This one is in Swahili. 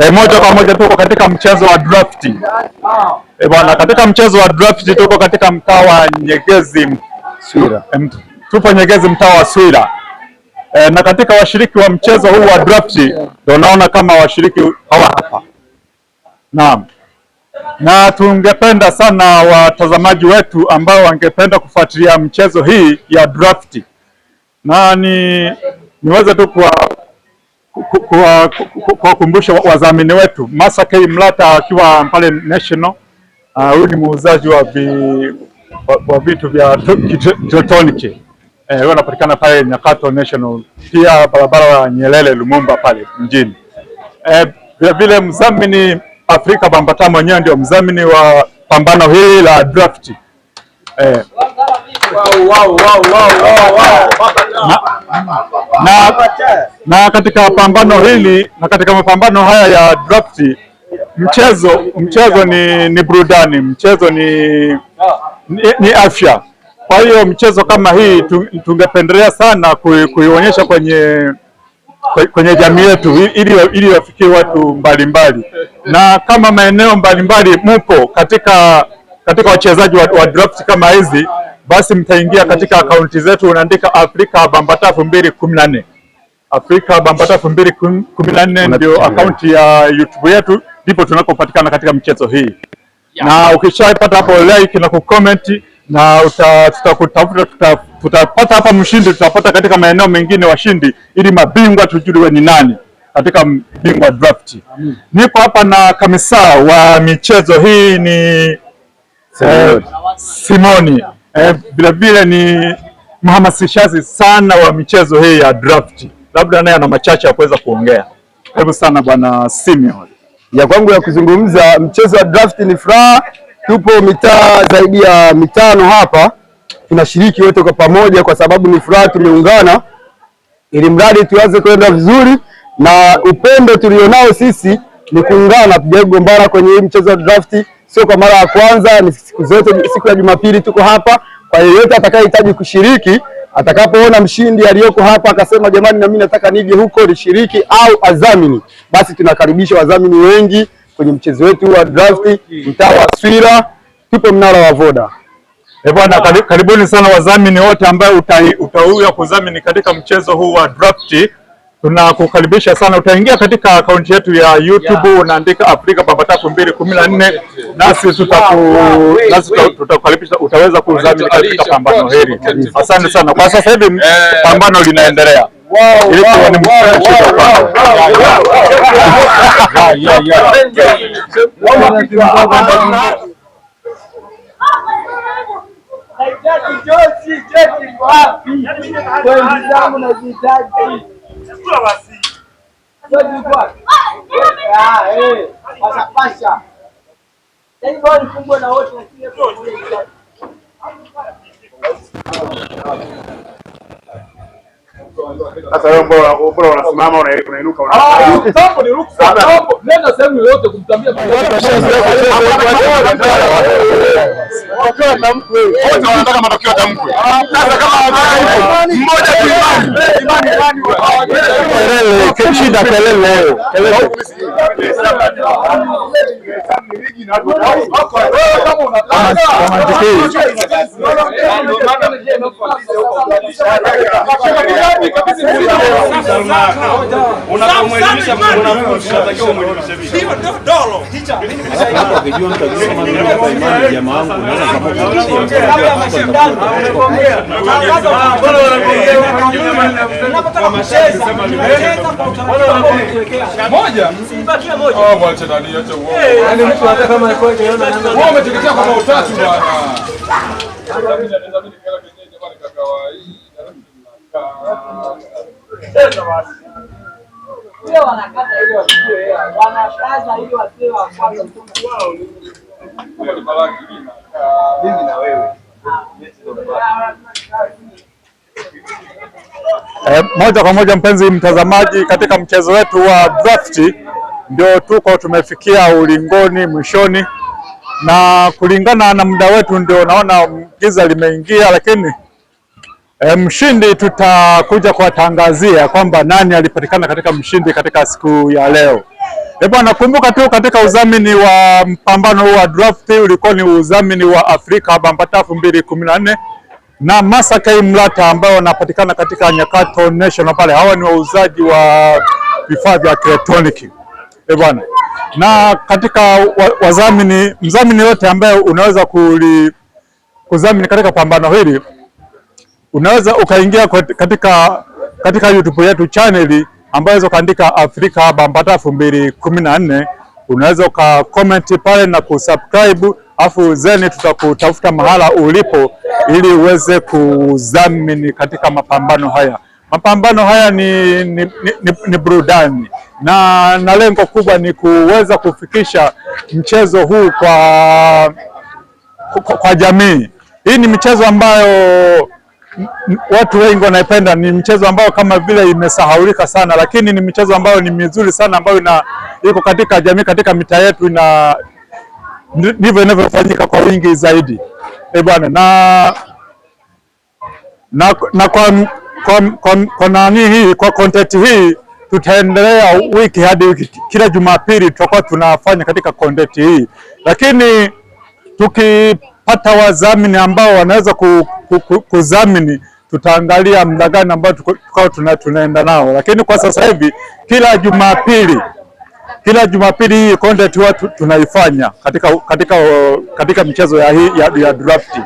Moja kwa moja tuko katika mchezo wa draft. Bwana, katika mchezo wa draft tuko katika mtaa wa Nyegezi Swira. Tupo Nyegezi mtaa wa Swira. Na katika washiriki wa mchezo huu wa draft ndio naona kama washiriki hawa hapa. Naam. Na tungependa sana watazamaji wetu ambao wangependa kufuatilia mchezo hii ya draft. Na niweze tu kuwakumbusha wadhamini wetu. Masa K Mlata akiwa pale National. Huyu ni muuzaji wa vitu vya elektroniki. Wanapatikana pale Nyakato National. Pia barabara ya Nyerere Lumumba pale mjini. Vile vile mdhamini Afrika Bambata mwenyewe ndio mdhamini wa pambano hili la draft. Na katika pambano hili na katika mapambano haya ya draft, mchezo ni burudani, mchezo ni afya. Kwa hiyo mchezo kama hii tungependelea sana kuionyesha kwenye jamii yetu ili wafikie watu mbalimbali, na kama maeneo mbalimbali mupo katika wachezaji wa draft kama hizi, basi mtaingia katika akaunti zetu, unaandika Afrika Bambata 2014. Afrika Bambata 2014 ndio akaunti ya YouTube yetu, ndipo tunakopatikana katika mchezo hii. Na ukishapata hapo like na kucomment, na tutapata hapa mshindi, tutapata katika maeneo mengine washindi, ili mabingwa tujue ni nani katika bingwa draft. Niko hapa na kamisa wa michezo hii ni Simoni. Vile vile ni mhamasishaji sana wa michezo hii ya draft. Labda naye ana machache ya kuweza kuongea. Karibu sana bwana Simeon. Ya kwangu ya kuzungumza, mchezo wa draft ni furaha. Tupo mitaa zaidi ya 5 hapa, tunashiriki wote kwa pamoja kwa sababu ni furaha, tumeungana ili mradi tuanze kwenda vizuri, na upendo tulionao sisi ni kuungana, tujagombana kwenye hii mchezo wa draft. Sio kwa mara ya kwanza, ni siku zote. Siku ya Jumapili tuko hapa, kwa yeyote atakayehitaji kushiriki, atakapoona mshindi aliyoko hapa akasema jamani, na mimi nataka nije huko nishiriki au adhamini, basi tunakaribisha wadhamini wengi kwenye mchezo wetu wa draft mtaa wa Swira. Tupo mnara wa Voda. Bwana, karibuni sana wadhamini wote ambao utauya kudhamini katika mchezo huu wa draft. Tunakukaribisha sana. Utaingia katika akaunti yetu ya YouTube, unaandika Afrika Bambata 2014, nasi tutakukaribisha, utaweza kudhamini katika pambano hili. Asante sana. Kwa sasa hivi pambano linaendelea. Sasa wewe bora unasimama unainuka hapo ni ruksa. Hapo nenda sehemu yoyote kumtambia wote wanataka matokeo tamkwe. Sasa kama mmoja tu imani shida kelele kama unamwelimisha unatakiwa umwelimishe vipi? Hiyo ndio dolo. Hapo ukijua mtajua kama kwa imani jamaa wangu unaweza unapotaka kucheza moja msibakia moja. Mwache ndani acha uongo. Yaani mtu hata kama alikuwa anaona wewe umeteketea kwa utatu bwana. Leo wanakata ili wasiwe wanakaza ili wasiwe wa kwanza wao ni baraka mimi na wewe. Moja kwa moja mpenzi mtazamaji, katika mchezo wetu wa draft ndio tumefikia ulingoni mwishoni, na kulingana na muda wetu ndio naona giza limeingia, lakini mshindi tutakuja kuwatangazia kwamba nani alipatikana katika mshindi katika siku ya leo. Bwana, kumbuka tu katika udhamini wa mpambano wa draft ulikuwa ni udhamini wa Afrika Bambata 2014 na Masaka Mlata ambao wanapatikana katika Nyakato National pale. Hawa ni wauzaji wa vifaa vya elektroniki. Bwana, na katika wadhamini, mdhamini yote ambaye unaweza kudhamini katika pambano hili, unaweza ukaingia katika YouTube yetu channel ambayo unaweza kaandika Afrika Bambata 2014, unaweza ukacomment pale na kusubscribe, afu zeni tutakutafuta mahala ulipo ili uweze kudhamini katika mapambano haya. Mapambano haya ni burudani na lengo kubwa ni kuweza kufikisha mchezo huu kwa jamii. Hii ni michezo ambayo watu wengi wanaipenda, ni mchezo ambao kama vile imesahaulika sana, lakini ni michezo ambayo ni mizuri sana ambayo iko katika jamii, katika mitaa yetu, ndivyo inavyofanyika kwa wingi zaidi. Bwana, na kwa nani hii, kwa content hii tutaendelea wiki hadi wiki, kila Jumapili tutakuwa tunafanya katika content hii, lakini tukipata wadhamini ambao wanaweza kudhamini, tutaangalia muda gani ambao tukao tunaenda nao, lakini kwa sasa hivi kila Jumapili hii content huwa tunaifanya katika michezo ya draft.